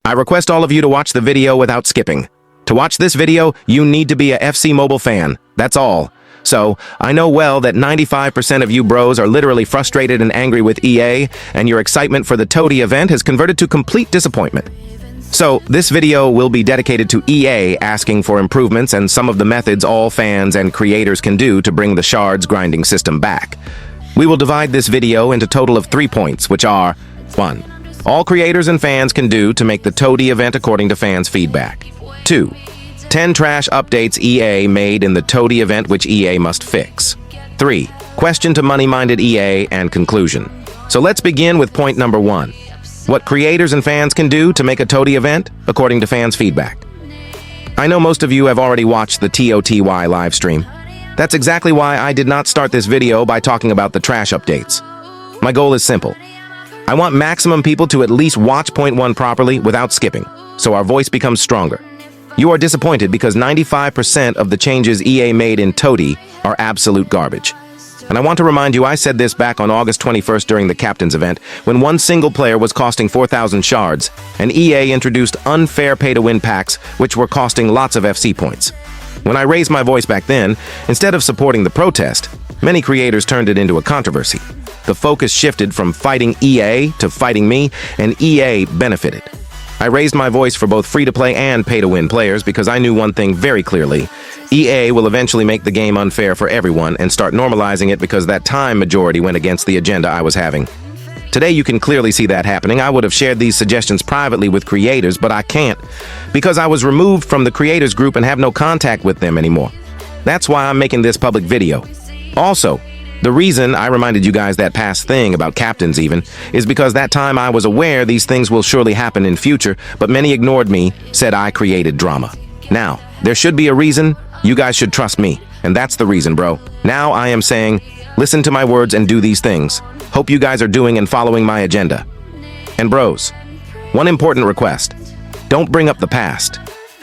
I request all of you to watch the video without skipping. To watch this video, you need to be a FC Mobile fan. That's all. So, I know well that 95% of you bros are literally frustrated and angry with EA, and your excitement for the TOTY event has converted to complete disappointment. So, this video will be dedicated to EA asking for improvements and some of the methods all fans and creators can do to bring the shards grinding system back. We will divide this video into a total of 3 points, which are 1. All creators and fans can do to make the TOTY event according to fans' feedback. 2. 10 trash updates EA made in the TOTY event which EA must fix. 3. Question to money-minded EA and conclusion. So let's begin with point number 1. What creators and fans can do to make a TOTY event according to fans' feedback. I know most of you have already watched the TOTY live stream. That's exactly why I did not start this video by talking about the trash updates. My goal is simple. I want maximum people to at least watch point 1 properly without skipping, so our voice becomes stronger. You are disappointed because 95% of the changes EA made in TOTY are absolute garbage. And I want to remind you I said this back on August 21st during the Captain's event, when one single player was costing 4,000 shards, and EA introduced unfair pay-to-win packs which were costing lots of FC points. When I raised my voice back then, instead of supporting the protest, many creators turned it into a controversy. The focus shifted from fighting EA to fighting me, and EA benefited. I raised my voice for both free-to-play and pay-to-win players because I knew one thing very clearly. EA will eventually make the game unfair for everyone and start normalizing it because that time majority went against the agenda I was having. Today you can clearly see that happening. I would have shared these suggestions privately with creators, but I can't because I was removed from the creators group and have no contact with them anymore. That's why I'm making this public video. Also, the reason I reminded you guys that past thing about captains even is because that time I was aware these things will surely happen in future, but many ignored me, said I created drama. Now, there should be a reason. You guys should trust me, and that's the reason, bro. Now I am saying, listen to my words and do these things. Hope you guys are doing and following my agenda. And bros, one important request. Don't bring up the past.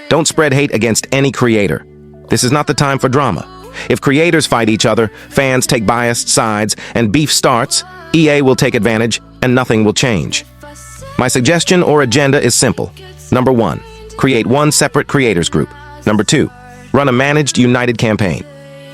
Don't spread hate against any creator. This is not the time for drama. If creators fight each other, fans take biased sides, and beef starts, EA will take advantage, and nothing will change. My suggestion or agenda is simple. Number 1, create one separate creators group. Number 2, run a managed united campaign.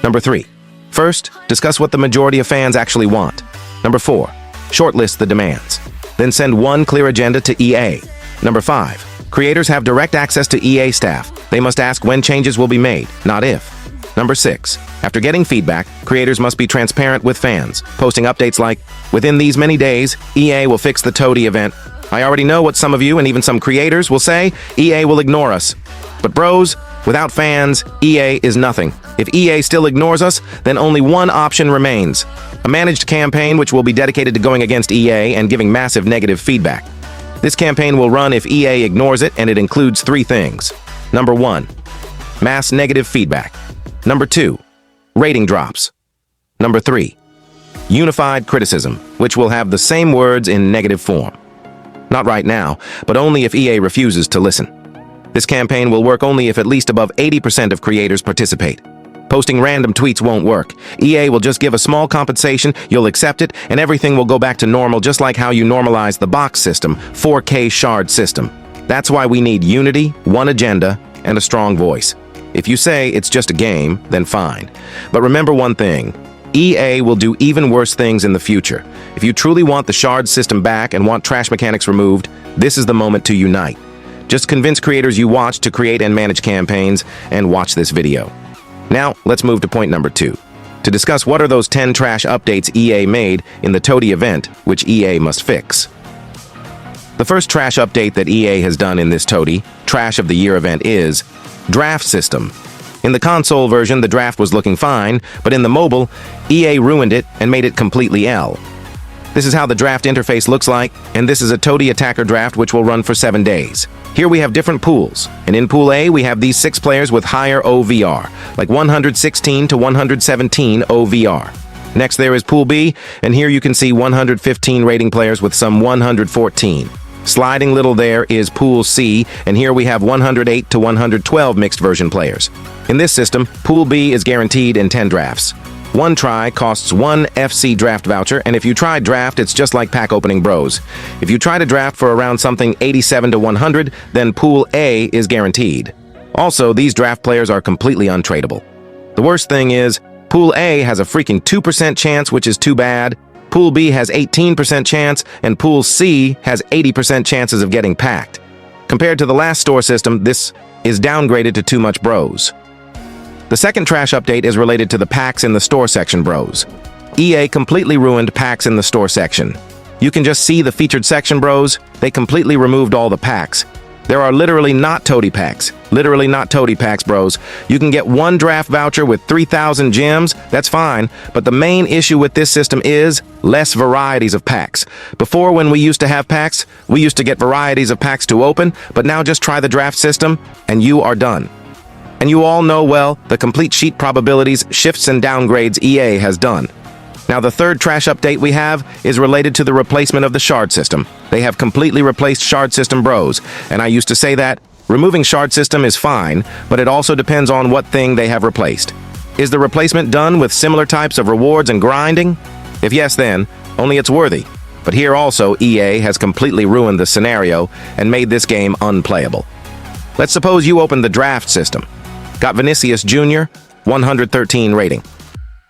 Number 3, first, discuss what the majority of fans actually want. Number 4, shortlist the demands. Then send one clear agenda to EA. Number 5, creators have direct access to EA staff. They must ask when changes will be made, not if. Number 6, after getting feedback, creators must be transparent with fans, posting updates like, within these many days, EA will fix the TOTY event. I already know what some of you and even some creators will say, EA will ignore us. But bros, without fans, EA is nothing. If EA still ignores us, then only one option remains. A managed campaign which will be dedicated to going against EA and giving massive negative feedback. This campaign will run if EA ignores it, and it includes 3 things. Number 1, mass negative feedback. Number 2, rating drops. Number 3, unified criticism, which will have the same words in negative form. Not right now, but only if EA refuses to listen. This campaign will work only if at least above 80% of creators participate. Posting random tweets won't work. EA will just give a small compensation, you'll accept it, and everything will go back to normal just like how you normalized the box system, 4K shard system. That's why we need unity, one agenda, and a strong voice. If you say it's just a game, then fine. But remember one thing, EA will do even worse things in the future. If you truly want the shard system back and want trash mechanics removed, this is the moment to unite. Just convince creators you watch to create and manage campaigns, and watch this video. Now, let's move to point number 2, to discuss what are those 10 trash updates EA made in the TOTY event, which EA must fix. The first trash update that EA has done in this TOTY, Trash of the Year event is draft system. In the console version, the draft was looking fine, but in the mobile, EA ruined it and made it completely L. This is how the draft interface looks like, and this is a TOTY attacker draft which will run for 7 days. Here we have different pools, and in Pool A we have these 6 players with higher OVR, like 116 to 117 OVR. Next there is Pool B, and here you can see 115 rating players with some 114. Sliding little there is Pool C, and here we have 108 to 112 mixed version players. In this system, Pool B is guaranteed in 10 drafts. One try costs one FC draft voucher, and if you try draft, it's just like pack opening bros. If you try to draft for around something 87 to 100, then Pool A is guaranteed. Also, these draft players are completely untradable. The worst thing is, Pool A has a freaking 2% chance, which is too bad. Pool B has 18% chance, and Pool C has 80% chances of getting packed. Compared to the last store system, this is downgraded to too much bros. The second trash update is related to the packs in the store section bros. EA completely ruined packs in the store section. You can just see the featured section bros. They completely removed all the packs. There are literally not TOTY packs. Literally not TOTY packs, bros. You can get one draft voucher with 3,000 gems, that's fine, but the main issue with this system is less varieties of packs. Before, when we used to have packs, we used to get varieties of packs to open, but now just try the draft system, and you are done. And you all know well the complete sheet probabilities, shifts, and downgrades EA has done. Now, the third trash update we have is related to the replacement of the shard system. They have completely replaced shard system bros, and I used to say that removing shard system is fine, but it also depends on what thing they have replaced. Is the replacement done with similar types of rewards and grinding? If yes, then only it's worthy. But here also, EA has completely ruined the scenario and made this game unplayable. Let's suppose you open the draft system. Got Vinicius Jr., 113 rating.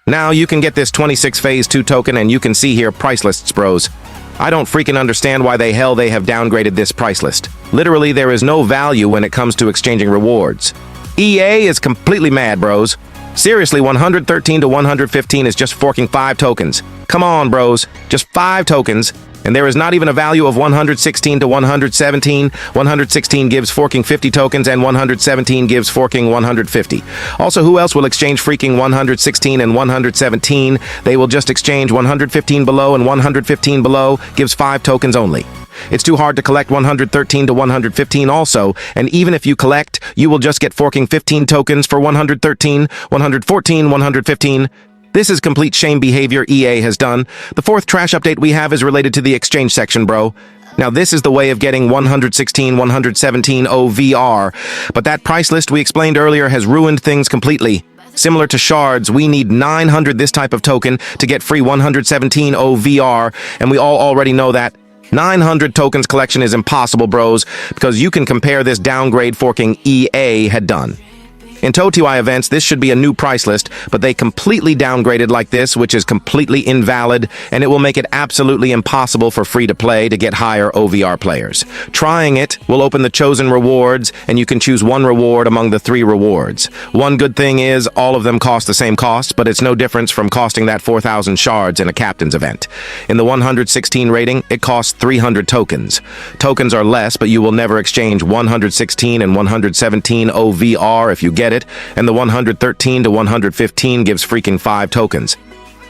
Now you can get this 26 Phase 2 token, and you can see here price lists, bros. I don't freaking understand why they have downgraded this price list. Literally, there is no value when it comes to exchanging rewards. EA is completely mad, bros. Seriously, 113 to 115 is just forking 5 tokens. Come on, bros. Just 5 tokens. And there is not even a value of 116 to 117. 116 gives forking 50 tokens, and 117 gives forking 150. Also, who else will exchange freaking 116 and 117? They will just exchange 115 below, and 115 below gives 5 tokens only. It's too hard to collect 113 to 115 also, and even if you collect, you will just get forking 15 tokens for 113, 114, 115. This is complete shame behavior EA has done. The fourth trash update we have is related to the exchange section, bro. Now, this is the way of getting 116, 117 OVR, but that price list we explained earlier has ruined things completely. Similar to shards, we need 900 this type of token to get free 117 OVR, and we all already know that 900 tokens collection is impossible, bros, because you can compare this downgrade forking EA had done. In TOTY events, this should be a new price list, but they completely downgraded like this, which is completely invalid, and it will make it absolutely impossible for free-to-play to get higher OVR players. Trying it will open the chosen rewards, and you can choose one reward among the 3 rewards. One good thing is all of them cost the same cost, but it's no difference from costing that 4,000 shards in a captain's event. In the 116 rating, it costs 300 tokens. Tokens are less, but you will never exchange 116 and 117 OVR if you get it, and the 113 to 115 gives freaking 5 tokens.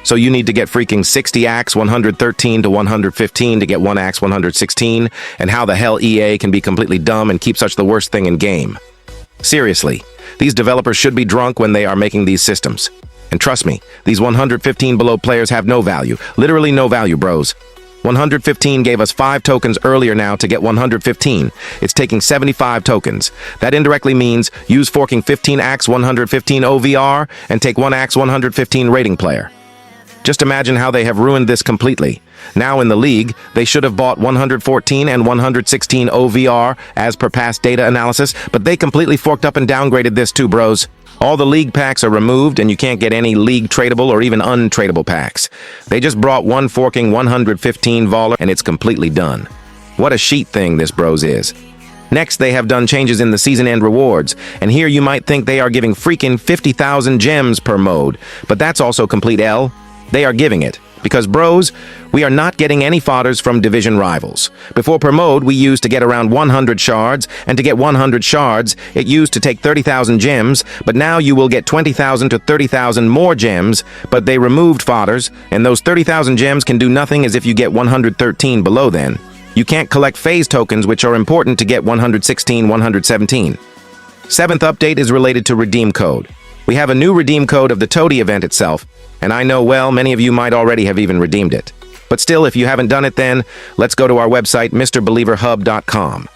So you need to get freaking 60 axe 113 to 115 to get 1 axe 116, and how the hell EA can be completely dumb and keep such the worst thing in game. Seriously, these developers should be drunk when they are making these systems. And trust me, these 115 below players have no value, literally no value, bros. 115 gave us 5 tokens earlier now to get 115. It's taking 75 tokens. That indirectly means use forking 15 axe 115 OVR and take 1 axe 115 rating player. Just imagine how they have ruined this completely. Now in the league, they should have bought 114 and 116 OVR as per past data analysis, but they completely forked up and downgraded this too, bros. All the league packs are removed, and you can't get any league tradable or even untradable packs. They just brought one forking 115 Voller, and it's completely done. What a sheet thing this, bros, is. Next, they have done changes in the season end rewards, and here you might think they are giving freaking 50,000 gems per mode, but that's also complete L. They are giving it. Because, bros, we are not getting any fodders from division rivals. Before per mode, we used to get around 100 shards, and to get 100 shards, it used to take 30,000 gems, but now you will get 20,000 to 30,000 more gems, but they removed fodders, and those 30,000 gems can do nothing as if you get 113 below then. You can't collect phase tokens, which are important to get 116, 117. Seventh update is related to redeem code. We have a new redeem code of the TOTY event itself, and I know well many of you might already have even redeemed it. But still, if you haven't done it then, let's go to our website, mr.believerhub.com.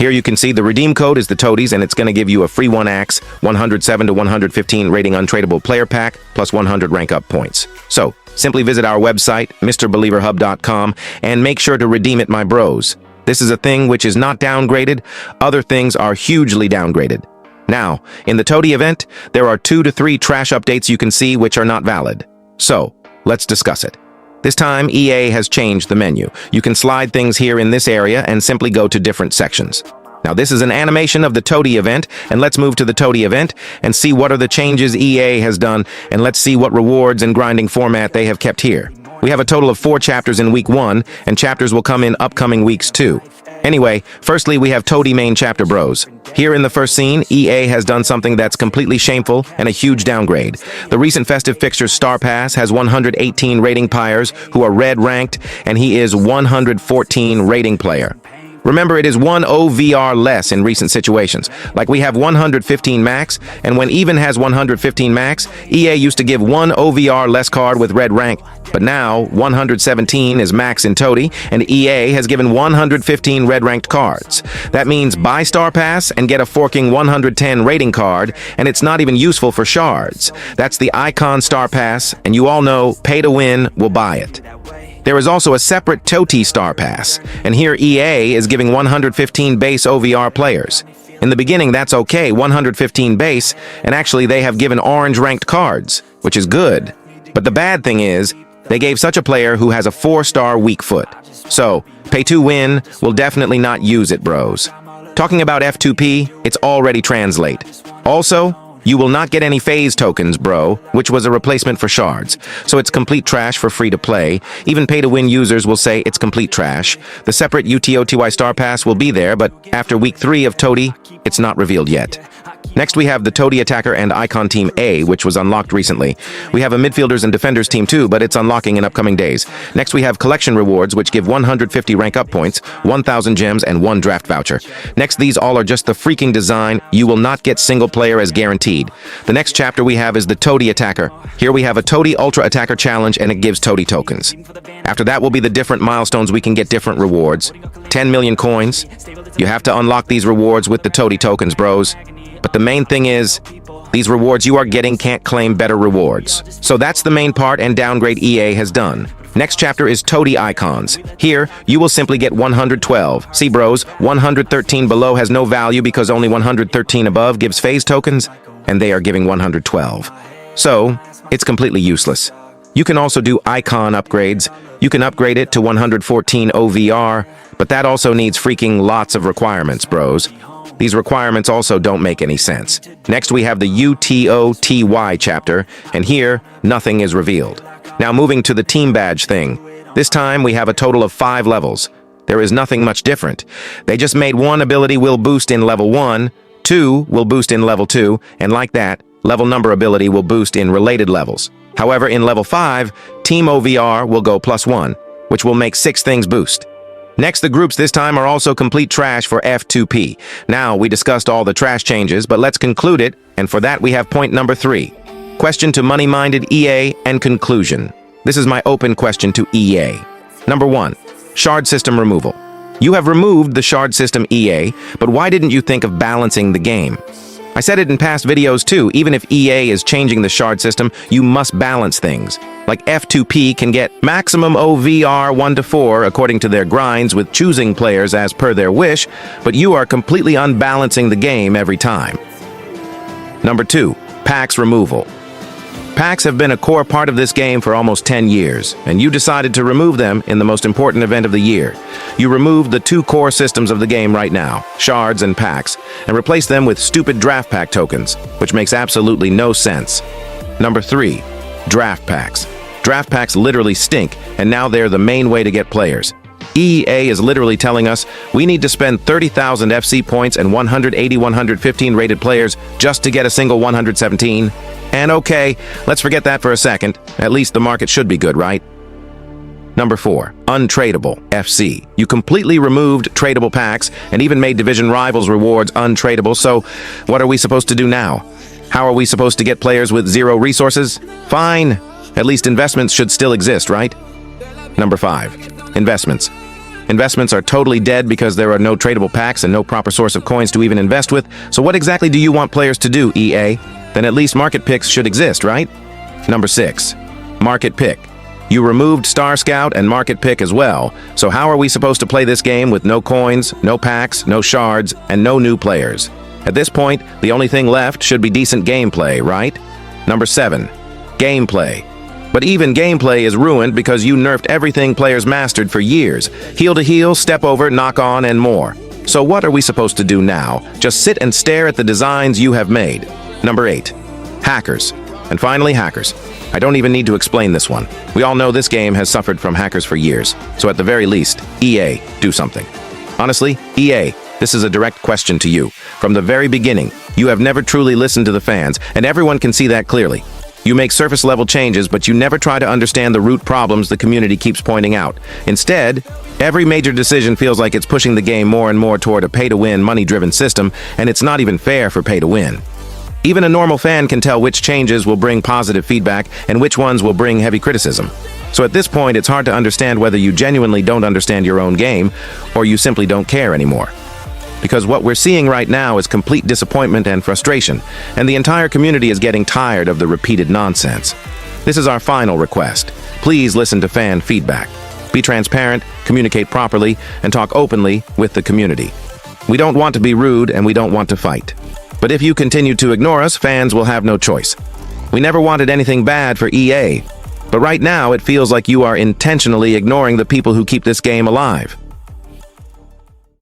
Here you can see the redeem code is the TOTYs, and it's going to give you a free 1-axe, 107 to 115 rating untradable player pack, plus 100 rank up points. So, simply visit our website, mr.believerhub.com, and make sure to redeem it, my bros. This is a thing which is not downgraded. Other things are hugely downgraded. Now, in the TOTY event, there are 2 to 3 trash updates you can see which are not valid. So, let's discuss it. This time, EA has changed the menu. You can slide things here in this area and simply go to different sections. Now, this is an animation of the TOTY event, and let's move to the TOTY event and see what are the changes EA has done, and let's see what rewards and grinding format they have kept here. We have a total of 4 chapters in week 1, and chapters will come in upcoming weeks too. Anyway, firstly, we have TOTY main chapter bros. Here in the first scene, EA has done something that's completely shameful and a huge downgrade. The recent festive fixtures Star Pass has 118 rating players who are red ranked, and he is 114 rating player. Remember, it is 1 OVR less in recent situations. Like we have 115 max, and when even has 115 max, EA used to give 1 OVR less card with red rank, but now 117 is max in TOTY, and EA has given 115 red ranked cards. That means buy Star Pass and get a forking 110 rating card, and it's not even useful for shards. That's the Icon Star Pass, and you all know pay to win will buy it. There is also a separate TOTY Star Pass, and here EA is giving 115 base OVR players. In the beginning, that's okay, 115 base, and actually they have given orange ranked cards, which is good. But the bad thing is, they gave such a player who has a 4-star weak foot. So, pay to win will definitely not use it, bros. Talking about F2P, it's already translate. Also, you will not get any phase tokens, bro, which was a replacement for shards. So it's complete trash for free to play. Even pay-to-win users will say it's complete trash. The separate UTOTY Star Pass will be there, but after week 3 of TOTY, it's not revealed yet. Next, we have the TOTY Attacker and Icon Team A, which was unlocked recently. We have a Midfielders and Defenders Team too, but it's unlocking in upcoming days. Next, we have Collection Rewards, which give 150 rank up points, 1,000 gems, and 1 draft voucher. Next, these all are just the freaking design. You will not get single player as guaranteed. The next chapter we have is the TOTY Attacker. Here we have a TOTY Ultra Attacker Challenge, and it gives TOTY tokens. After that will be the different milestones we can get different rewards. 10 million coins. You have to unlock these rewards with the TOTY tokens, bros. But the main thing is, these rewards you are getting can't claim better rewards. So that's the main part and downgrade EA has done. Next chapter is TOTY Icons. Here, you will simply get 112. See bros, 113 below has no value because only 113 above gives phase tokens, and they are giving 112. So, it's completely useless. You can also do icon upgrades. You can upgrade it to 114 OVR, but that also needs freaking lots of requirements, bros. These requirements also don't make any sense. Next, we have the UTOTY chapter, and here, nothing is revealed. Now moving to the team badge thing. This time, we have a total of 5 levels. There is nothing much different. They just made 1 ability will boost in level 1, 2 will boost in level 2, and like that, level number ability will boost in related levels. However, in level 5, Team OVR will go +1, which will make 6 things boost. Next, the groups this time are also complete trash for F2P. Now, we discussed all the trash changes, but let's conclude it, and for that we have point number 3. Question to money-minded EA and conclusion. This is my open question to EA. Number 1. Shard system removal. You have removed the shard system, EA, but why didn't you think of balancing the game? I said it in past videos too, even if EA is changing the shard system, you must balance things. Like F2P can get maximum OVR 1 to 4 according to their grinds with choosing players as per their wish, but you are completely unbalancing the game every time. Number 2. Packs removal. Packs have been a core part of this game for almost 10 years, and you decided to remove them in the most important event of the year. You removed the 2 core systems of the game right now, shards and packs, and replaced them with stupid draft pack tokens, which makes absolutely no sense. Number 3. Draft packs. Draft packs literally stink, and now they're the main way to get players. EA is literally telling us we need to spend 30,000 FC points and 115 rated players just to get a single 117. And okay, let's forget that for a second. At least the market should be good, right? Number 4. Untradable FC. You completely removed tradable packs and even made Division Rivals rewards untradable, so what are we supposed to do now? How are we supposed to get players with 0 resources? Fine. At least investments should still exist, right? Number 5. Investments. Investments are totally dead because there are no tradable packs and no proper source of coins to even invest with. So what exactly do you want players to do, EA? Then at least market picks should exist, right? Number 6. Market pick. You removed Star Scout and market pick as well. So how are we supposed to play this game with no coins, no packs, no shards, and no new players? At this point, the only thing left should be decent gameplay, right? Number 7. Gameplay. But even gameplay is ruined because you nerfed everything players mastered for years. Heel to heel, step over, knock on, and more. So what are we supposed to do now? Just sit and stare at the designs you have made. Number 8. Hackers. And finally, hackers. I don't even need to explain this one. We all know this game has suffered from hackers for years. So at the very least, EA, do something. Honestly, EA, this is a direct question to you. From the very beginning, you have never truly listened to the fans, and everyone can see that clearly. You make surface-level changes, but you never try to understand the root problems the community keeps pointing out. Instead, every major decision feels like it's pushing the game more and more toward a pay-to-win, money-driven system, and it's not even fair for pay-to-win. Even a normal fan can tell which changes will bring positive feedback and which ones will bring heavy criticism. So at this point, it's hard to understand whether you genuinely don't understand your own game or you simply don't care anymore. Because what we're seeing right now is complete disappointment and frustration, and the entire community is getting tired of the repeated nonsense. This is our final request. Please listen to fan feedback. Be transparent, communicate properly, and talk openly with the community. We don't want to be rude and we don't want to fight. But if you continue to ignore us, fans will have no choice. We never wanted anything bad for EA, but right now it feels like you are intentionally ignoring the people who keep this game alive.